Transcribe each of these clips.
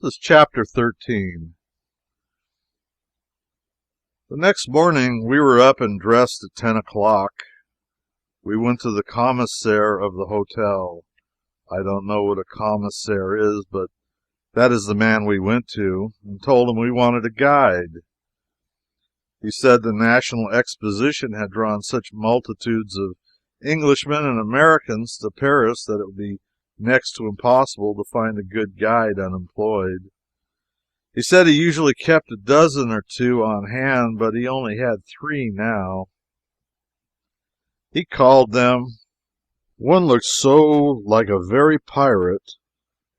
This is chapter 13. The next morning we were up and dressed at 10 o'clock. We went to the commissaire of the hotel. I don't know what a commissaire is, but that is the man we went to, and told him we wanted a guide. He said the National Exposition had drawn such multitudes of Englishmen and Americans to Paris that it would be next to impossible to find a good guide unemployed. He said he usually kept a dozen or two on hand, but he only had 3 now. He called them. One looked so like a very pirate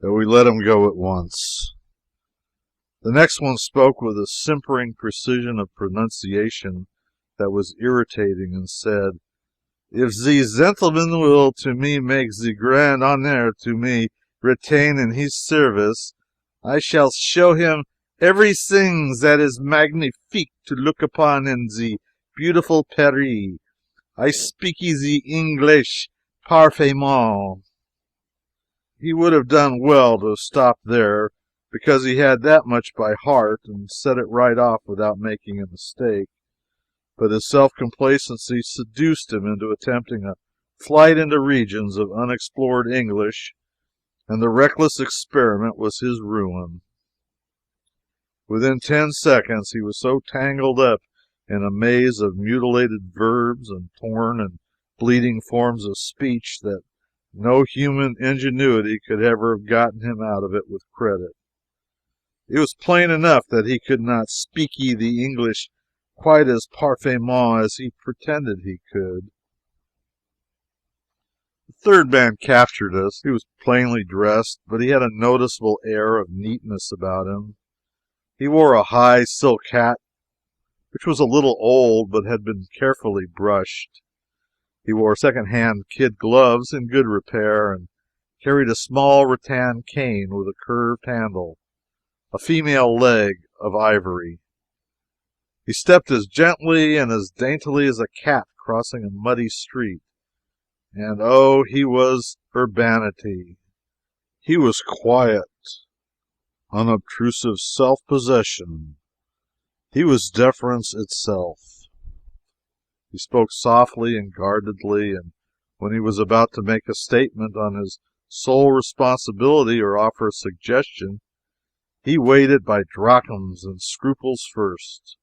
that we let him go at once. The next one spoke with a simpering precision of pronunciation that was irritating, and said, "If ze gentleman will to me make ze grand honneur to me retain in his service, I shall show him everything that is magnifique to look upon in ze beautiful Paris. I speaky ze English parfaitement." He would have done well to have stopped there, because he had that much by heart, and said it right off without making a mistake. But his self-complacency seduced him into attempting a flight into regions of unexplored English, and the reckless experiment was his ruin. Within 10 seconds he was so tangled up in a maze of mutilated verbs and torn and bleeding forms of speech that no human ingenuity could ever have gotten him out of it with credit. It was plain enough that he could not speaky the English quite as parfaitement as he pretended he could. The third man captured us. He was plainly dressed, but he had a noticeable air of neatness about him. He wore a high silk hat, which was a little old, but had been carefully brushed. He wore second-hand kid gloves in good repair, and carried a small rattan cane with a curved handle, a female leg of ivory. He stepped as gently and as daintily as a cat crossing a muddy street, and oh, he was urbanity. He was quiet, unobtrusive self-possession. He was deference itself. He spoke softly and guardedly, and when he was about to make a statement on his sole responsibility or offer a suggestion, he weighed it by drachms and scruples first.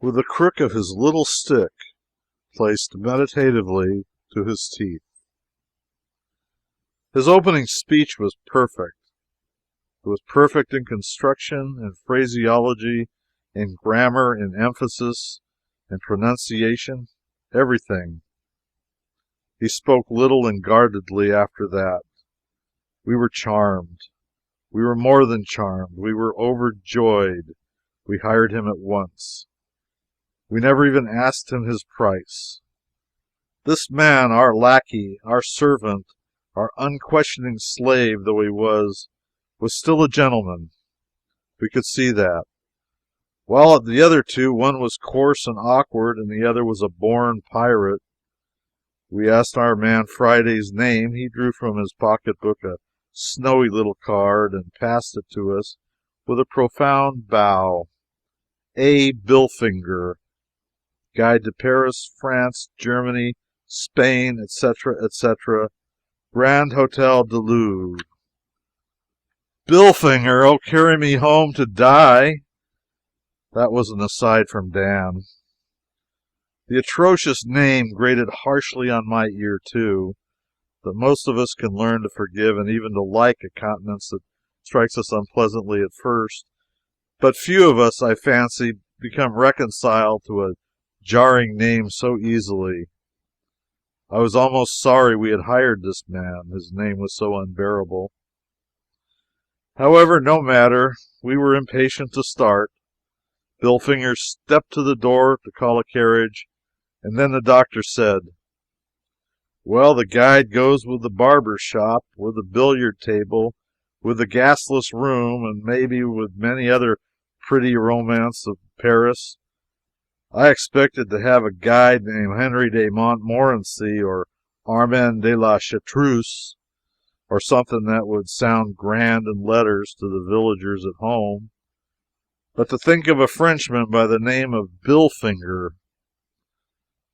With the crook of his little stick placed meditatively to his teeth. His opening speech was perfect. It was perfect in construction, in phraseology, in grammar, in emphasis, in pronunciation, everything. He spoke little and guardedly after that. We were charmed. We were more than charmed. We were overjoyed. We hired him at once. We never even asked him his price. This man, our lackey, our servant, our unquestioning slave though he was still a gentleman. We could see that. While of the other 2, one was coarse and awkward, and the other was a born pirate. We asked our man Friday's name. He drew from his pocketbook a snowy little card and passed it to us with a profound bow. A. Billfinger, Guide to Paris, France, Germany, Spain, etc., etc., Grand Hotel du Louvre. Billfinger, oh, carry me home to die. That was an aside from Dan. The atrocious name grated harshly on my ear, too, but most of us can learn to forgive and even to like a countenance that strikes us unpleasantly at first, but few of us, I fancy, become reconciled to a jarring name so easily. I was almost sorry we had hired this man, his name was so unbearable. However, no matter. We were impatient to start. Billfinger stepped to the door to call a carriage, and then the doctor said, "Well, the guide goes with the barber shop, with the billiard table, with the gasless room, and maybe with many other pretty romance of Paris. I expected to have a guide named Henry de Montmorency or Armand de la Chartreuse. or something that would sound grand in letters to the villagers at home. But to think of a Frenchman by the name of Billfinger!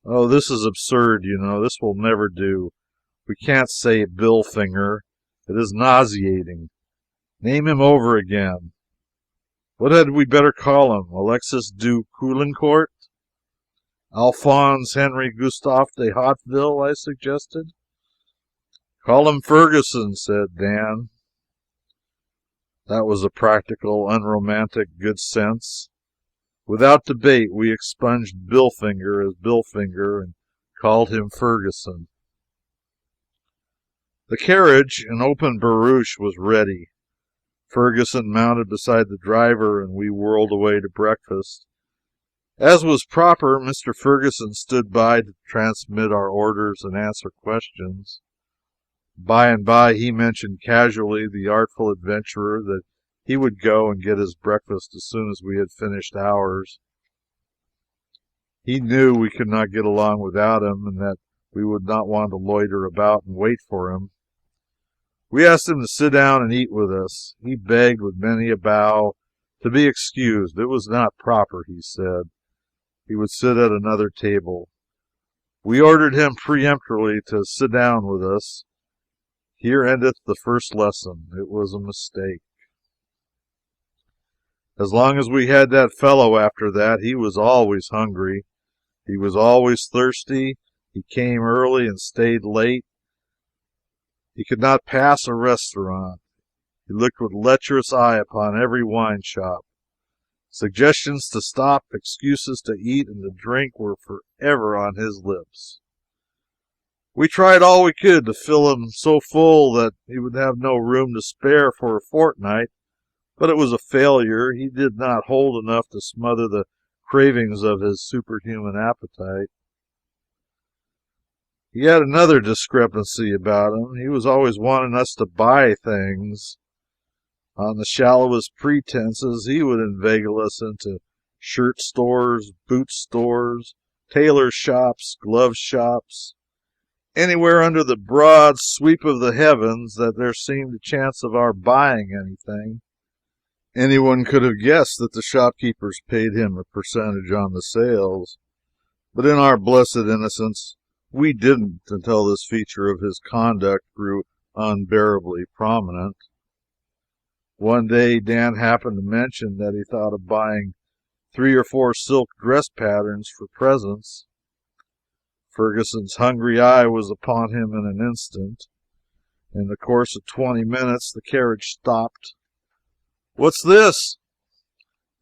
Oh, this is absurd, you know. This will never do. We can't say Billfinger. It is nauseating. Name him over again. What had we better call him? Alexis du Coulincourt? Alphonse Henry Gustave de Hauteville, I suggested. Call him Ferguson, said Dan. That was a practical, unromantic good sense. Without debate, we expunged Billfinger as Billfinger and called him Ferguson. The carriage, an open barouche, was ready. Ferguson mounted beside the driver, and we whirled away to breakfast. As was proper, Mr. Ferguson stood by to transmit our orders and answer questions. By and by he mentioned casually the artful adventurer that he would go and get his breakfast as soon as we had finished ours. He knew we could not get along without him, and that we would not want to loiter about and wait for him. We asked him to sit down and eat with us. He begged with many a bow to be excused. It was not proper, he said. He would sit at another table. We ordered him peremptorily to sit down with us. Here endeth the first lesson. It was a mistake. As long as we had that fellow after that, he was always hungry. He was always thirsty. He came early and stayed late. He could not pass a restaurant. He looked with lecherous eye upon every wine shop. Suggestions to stop, excuses to eat and to drink were forever on his lips. We tried all we could to fill him so full that he would have no room to spare for a fortnight, but it was a failure. He did not hold enough to smother the cravings of his superhuman appetite. He had another discrepancy about him. He was always wanting us to buy things. On the shallowest pretenses, he would inveigle us into shirt stores, boot stores, tailor shops, glove shops, anywhere under the broad sweep of the heavens that there seemed a chance of our buying anything. Anyone could have guessed that the shopkeepers paid him a percentage on the sales, but in our blessed innocence, we didn't until this feature of his conduct grew unbearably prominent. One day Dan happened to mention that he thought of buying 3 or 4 silk dress patterns for presents. Ferguson's hungry eye was upon him in an instant. In the course of 20 minutes, the carriage stopped. "What's this?"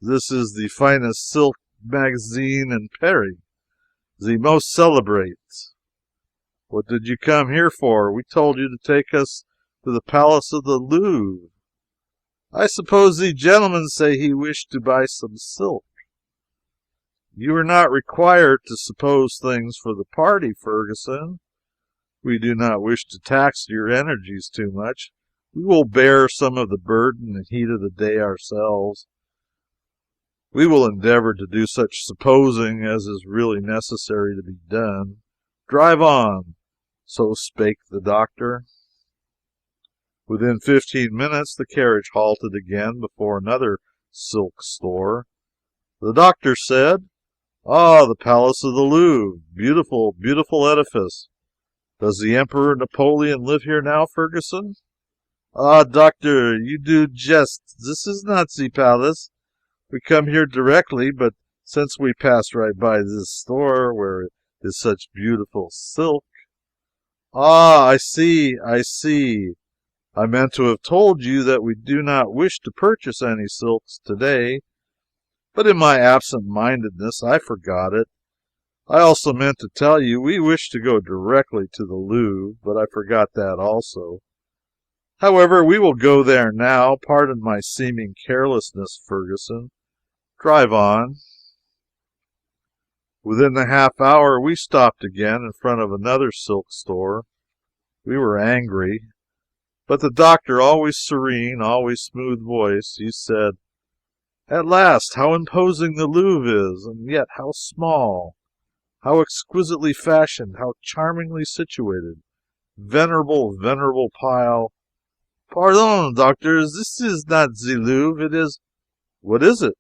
"This is the finest silk magazine in Paris, the most celebrate." "What did you come here for? We told you to take us to the Palace of the Louvre." "I suppose the gentleman say he wished to buy some silk." "You are not required to suppose things for the party, Ferguson. We do not wish to tax your energies too much. We will bear some of the burden and heat of the day ourselves. We will endeavor to do such supposing as is really necessary to be done. Drive on." So spake the doctor. Within 15 minutes the carriage halted again before another silk store. The doctor said, "Ah, the Palace of the Louvre. Beautiful, beautiful edifice. Does the Emperor Napoleon live here now, Ferguson?" "Ah, doctor, you do jest. This is not the palace. We come here directly, but since we passed right by this store where is such beautiful silk." "Ah, I see, I see. I meant to have told you that we do not wish to purchase any silks today, but in my absent-mindedness I forgot it. I also meant to tell you we wish to go directly to the Louvre, but I forgot that also. However, we will go there now. Pardon my seeming carelessness, Ferguson. Drive on." Within the half hour we stopped again in front of another silk store. We were angry, but the doctor, always serene, always smooth voiced, he said, "At last, how imposing the Louvre is, and yet how small, how exquisitely fashioned, how charmingly situated. Venerable, venerable pile, Pardon, doctor, this is not the Louvre, it is— What is it?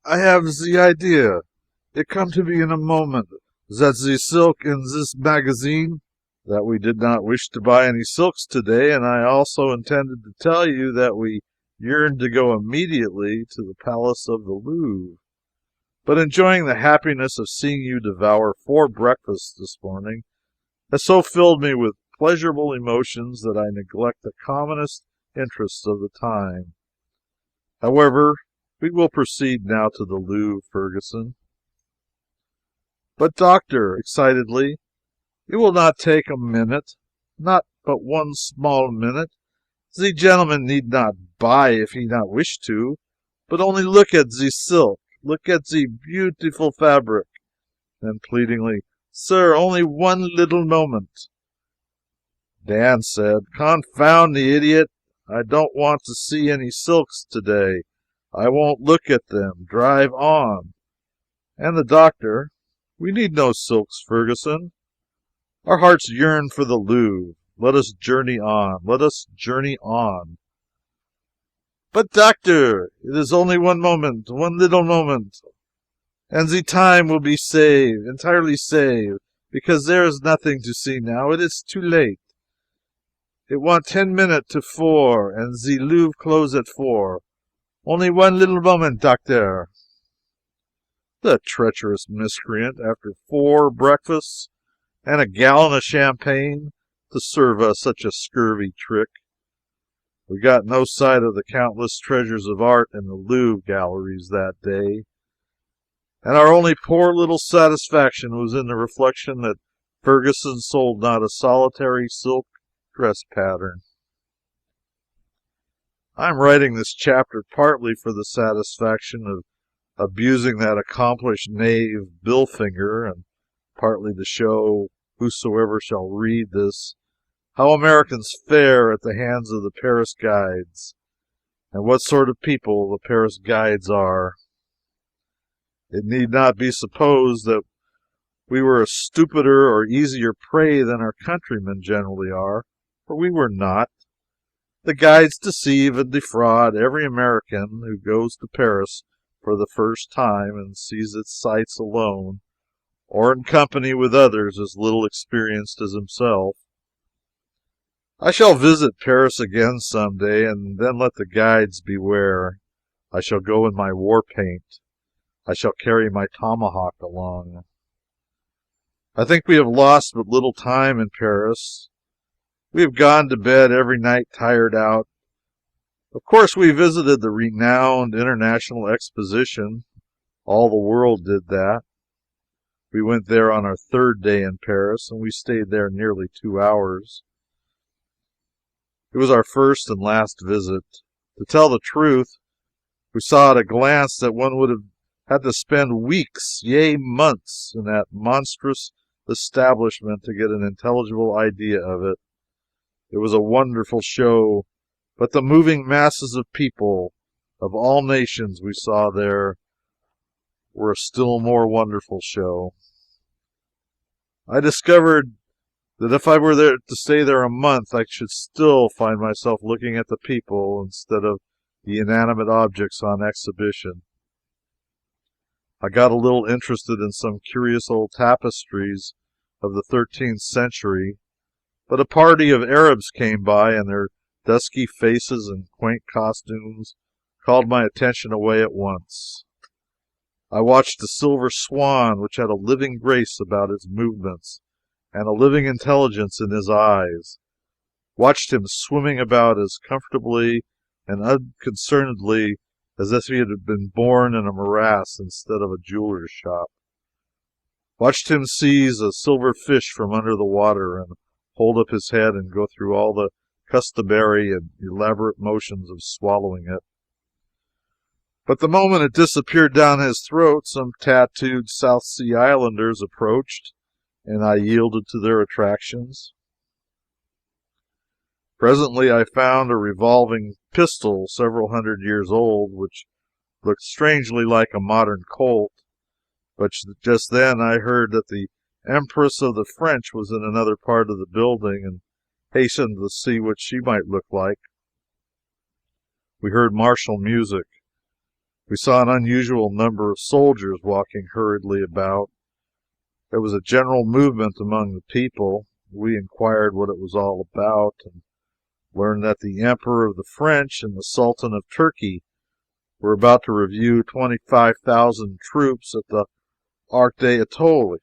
I have the idea. It come to me in a moment that the silk in this magazine— That we did not wish to buy any silks today, and I also intended to tell you that we yearned to go immediately to the Palace of the Louvre, but enjoying the happiness of seeing you devour 4 breakfasts this morning has so filled me with pleasurable emotions that I neglect the commonest interests of the time. However, we will proceed now to the Louvre, Ferguson. But, doctor, excitedly, it will not take a minute, not but one small minute. The gentleman need not buy if he not wish to, but only look at the silk, look at the beautiful fabric. Then pleadingly, Sir, only one little moment. Dan said, Confound the idiot. I don't want to see any silks today. I won't look at them. Drive on. And the doctor, We need no silks, Ferguson. Our hearts yearn for the Louvre. Let us journey on. Let us journey on. But, doctor, it is only one moment, one little moment, and the time will be saved, entirely saved, because there is nothing to see now. It is too late. It want 10 minutes to 4, and the Louvre close at 4. Only one little moment, doctor. The treacherous miscreant, after 4 breakfasts and a gallon of champagne, to serve us such a scurvy trick. We got no sight of the countless treasures of art in the Louvre galleries that day, and our only poor little satisfaction was in the reflection that Ferguson sold not a solitary silk dress pattern. I am writing this chapter partly for the satisfaction of abusing that accomplished knave Billfinger, and partly to show whosoever shall read this how Americans fare at the hands of the Paris guides, and what sort of people the Paris guides are. It need not be supposed that we were a stupider or easier prey than our countrymen generally are, for we were not. The guides deceive and defraud every American who goes to Paris for the first time and sees its sights alone, or in company with others as little experienced as himself. I shall visit Paris again some day, and then let the guides beware. I shall go in my war paint. I shall carry my tomahawk along. I think we have lost but little time in Paris. We have gone to bed every night tired out. Of course, we visited the renowned International Exposition. All the world did that. We went there on our 3rd day in Paris, and we stayed there nearly 2 hours. It was our first and last visit. To tell the truth, we saw at a glance that one would have had to spend weeks, yea, months, in that monstrous establishment to get an intelligible idea of it. It was a wonderful show, but the moving masses of people of all nations we saw there were a still more wonderful show. I discovered that if I were there to stay there a month, I should still find myself looking at the people instead of the inanimate objects on exhibition. I got a little interested in some curious old tapestries of the 13th century, but a party of Arabs came by, and their dusky faces and quaint costumes called my attention away at once. I watched a silver swan which had a living grace about its movements and a living intelligence in his eyes, watched him swimming about as comfortably and unconcernedly as if he had been born in a morass instead of a jeweler's shop, watched him seize a silver fish from under the water and hold up his head and go through all the customary and elaborate motions of swallowing it. But the moment it disappeared down his throat, some tattooed South Sea Islanders approached, and I yielded to their attractions. Presently I found a revolving pistol several hundred years old, which looked strangely like a modern Colt, but just then I heard that the Empress of the French was in another part of the building, and hastened to see what she might look like. We heard martial music. We saw an unusual number of soldiers walking hurriedly about. There was a general movement among the people. We inquired what it was all about, and learned that the Emperor of the French and the Sultan of Turkey were about to review 25,000 troops at the Arc de Italie.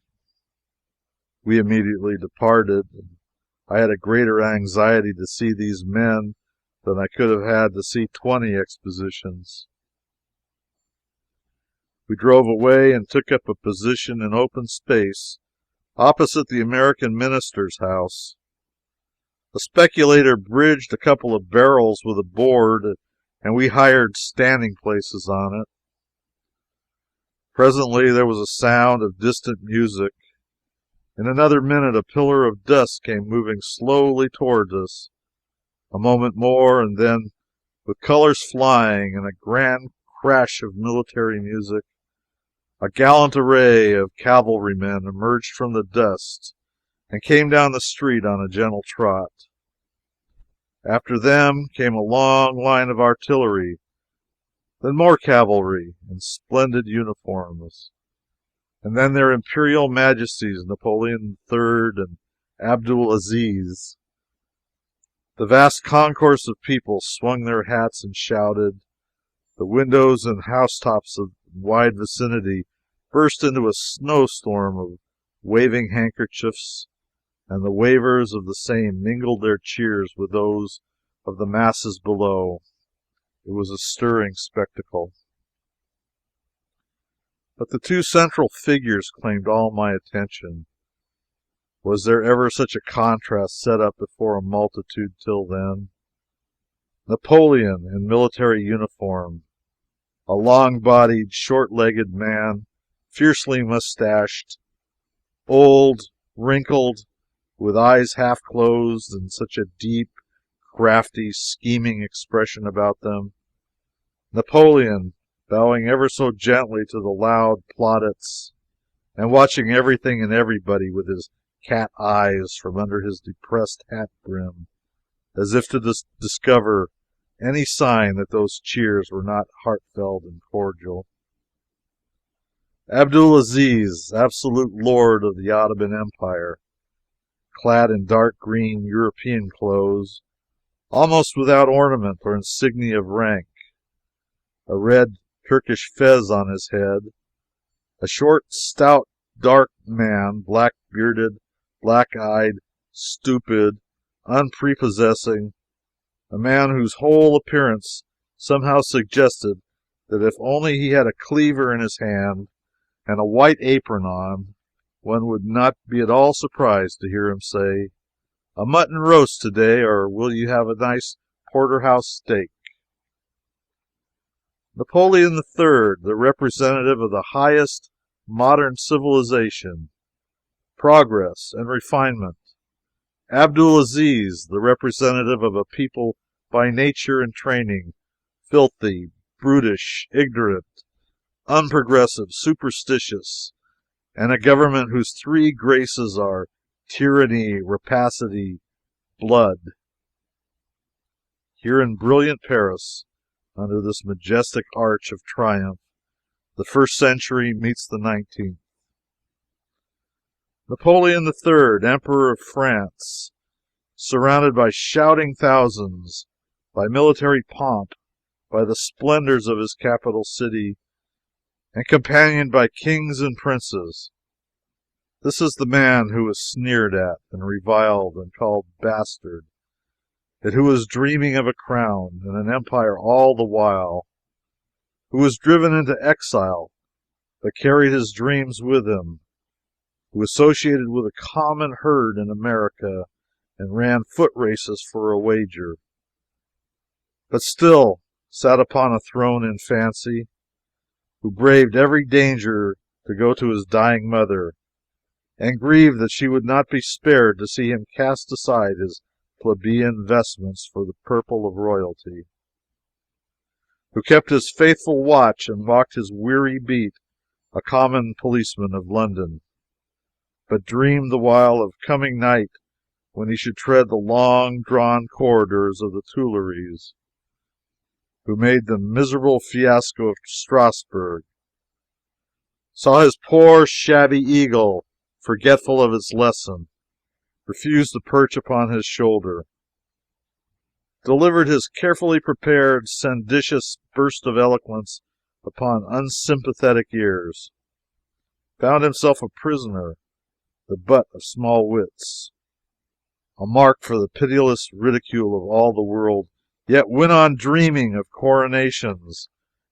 We immediately departed, and I had a greater anxiety to see these men than I could have had to see 20 expositions. We drove away and took up a position in open space opposite the American minister's house. A speculator bridged a couple of barrels with a board, and we hired standing places on it. Presently there was a sound of distant music. In another minute a pillar of dust came moving slowly toward us. A moment more, and then, with colors flying and a grand crash of military music, a gallant array of cavalrymen emerged from the dust and came down the street on a gentle trot. After them came a long line of artillery, then more cavalry in splendid uniforms, and then their Imperial Majesties Napoleon III and Abdul Aziz. The vast concourse of people swung their hats and shouted. The windows and housetops of the wide vicinity burst into a snowstorm of waving handkerchiefs, and the wavers of the same mingled their cheers with those of the masses below. It was a stirring spectacle. But the two central figures claimed all my attention. Was there ever such a contrast set up before a multitude till then? Napoleon in military uniform, a long-bodied, short-legged man, fiercely mustached, old, wrinkled, with eyes half closed, and such a deep, crafty, scheming expression about them. Napoleon, bowing ever so gently to the loud plaudits, and watching everything and everybody with his cat eyes from under his depressed hat brim, as if to discover any sign that those cheers were not heartfelt and cordial. Abdul Aziz, absolute lord of the Ottoman Empire, clad in dark green European clothes, almost without ornament or insignia of rank, a red Turkish fez on his head, a short, stout, dark man, black-bearded, black-eyed, stupid, unprepossessing, a man whose whole appearance somehow suggested that if only he had a cleaver in his hand and a white apron on, one would not be at all surprised to hear him say, "A mutton roast today, or will you have a nice porterhouse steak?" Napoleon III, the representative of the highest modern civilization, progress, and refinement. Abdul Aziz, the representative of a people by nature and training filthy, brutish, ignorant, unprogressive, superstitious, and a government whose three graces are tyranny, rapacity, blood. Here in brilliant Paris, under this majestic arch of triumph, the first century meets the 19th. Napoleon III, Emperor of France, surrounded by shouting thousands, by military pomp, by the splendors of his capital city, and companioned by kings and princes. This is the man who was sneered at and reviled and called bastard, yet who was dreaming of a crown and an empire all the while, who was driven into exile but carried his dreams with him, who associated with a common herd in America and ran foot races for a wager, but still sat upon a throne in fancy, who braved every danger to go to his dying mother, and grieved that she would not be spared to see him cast aside his plebeian vestments for the purple of royalty, who kept his faithful watch and walked his weary beat, a common policeman of London, but dreamed the while of coming night when he should tread the long-drawn corridors of the Tuileries, who made the miserable fiasco of Strasbourg, saw his poor shabby eagle, forgetful of its lesson, refuse to perch upon his shoulder, delivered his carefully prepared, seditious burst of eloquence upon unsympathetic ears, found himself a prisoner, the butt of small wits, a mark for the pitiless ridicule of all the world, yet went on dreaming of coronations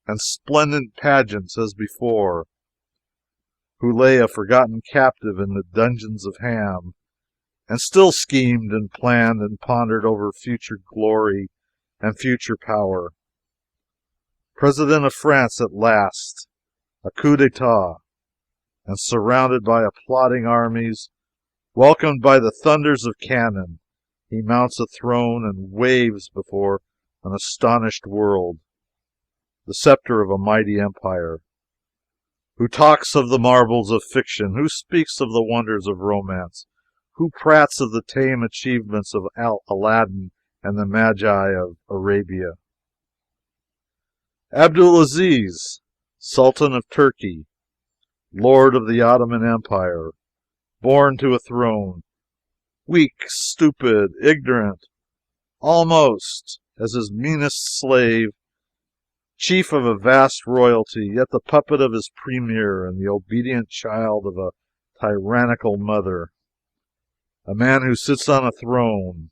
and splendid pageants as before, who lay a forgotten captive in the dungeons of Ham, and still schemed and planned and pondered over future glory and future power. President of France at last, a coup d'etat, and surrounded by applauding armies, welcomed by the thunders of cannon, he mounts a throne and waves before an astonished world the scepter of a mighty empire. Who talks of the marvels of fiction? Who speaks of the wonders of romance? Who prates of the tame achievements of Aladdin and the Magi of Arabia? Abdul Aziz, Sultan of Turkey, Lord of the Ottoman Empire, born to a throne, weak, stupid, ignorant, almost as his meanest slave, chief of a vast royalty, yet the puppet of his premier and the obedient child of a tyrannical mother. A man who sits on a throne,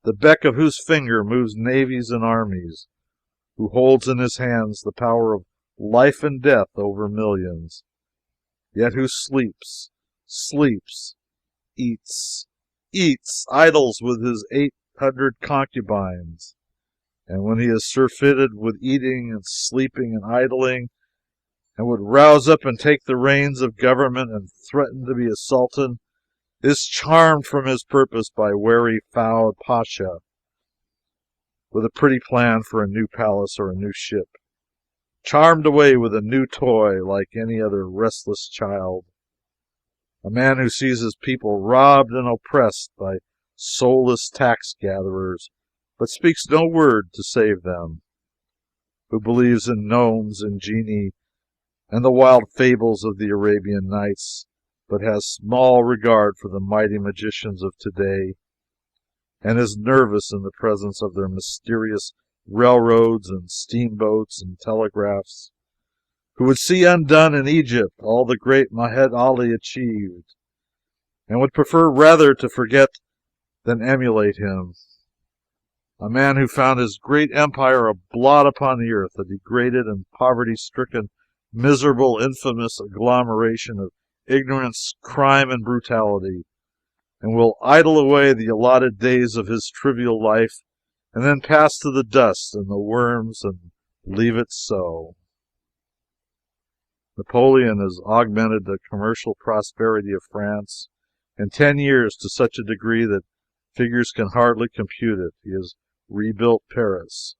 the beck of whose finger moves navies and armies, who holds in his hands the power of life and death over millions, yet who sleeps, eats, idles with his 800 concubines, and when he is surfeited with eating and sleeping and idling, and would rouse up and take the reins of government and threaten to be a sultan, is charmed from his purpose by wary Fouad Pasha with a pretty plan for a new palace or a new ship, charmed away with a new toy like any other restless child. A man who sees his people robbed and oppressed by soulless tax gatherers, but speaks no word to save them, who believes in gnomes and genii and the wild fables of the Arabian Nights, but has small regard for the mighty magicians of today, and is nervous in the presence of their mysterious railroads and steamboats and telegraphs, who would see undone in Egypt all the great Mahed Ali achieved, and would prefer rather to forget than emulate him. A man who found his great empire a blot upon the earth, a degraded and poverty-stricken, miserable, infamous agglomeration of ignorance, crime, and brutality, and will idle away the allotted days of his trivial life and then pass to the dust and the worms and leave it so. Napoleon has augmented the commercial prosperity of France in 10 years to such a degree that figures can hardly compute it. He has rebuilt Paris,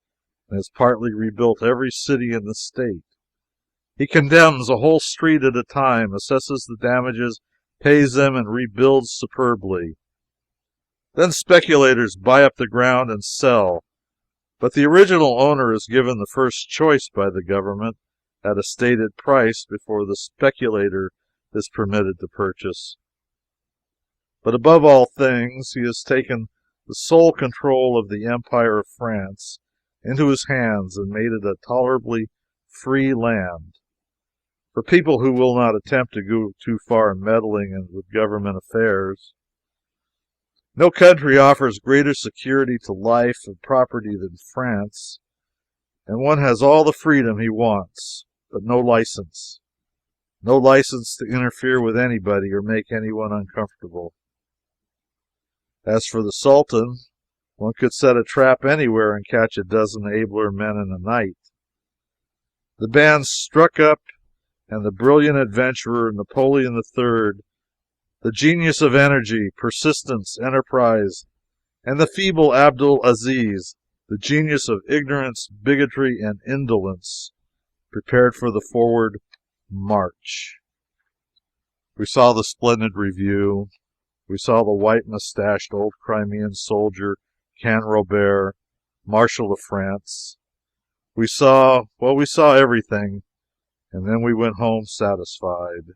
and has partly rebuilt every city in the state. He condemns a whole street at a time, assesses the damages, pays them, and rebuilds superbly. Then speculators buy up the ground and sell, but the original owner is given the first choice by the government at a stated price before the speculator is permitted to purchase. But above all things, he has taken the sole control of the Empire of France into his hands and made it a tolerably free land for people who will not attempt to go too far in meddling with government affairs. No country offers greater security to life and property than France, and one has all the freedom he wants, but no license. No license to interfere with anybody or make anyone uncomfortable. As for the Sultan, one could set a trap anywhere and catch a dozen abler men in a night. The band struck up, and the brilliant adventurer Napoleon III, the genius of energy, persistence, enterprise, and the feeble Abdul Aziz, the genius of ignorance, bigotry, and indolence, prepared for the forward march. We saw the splendid review. We saw the white-mustached old Crimean soldier, Canrobert, Marshal of France. We saw everything, and then we went home satisfied.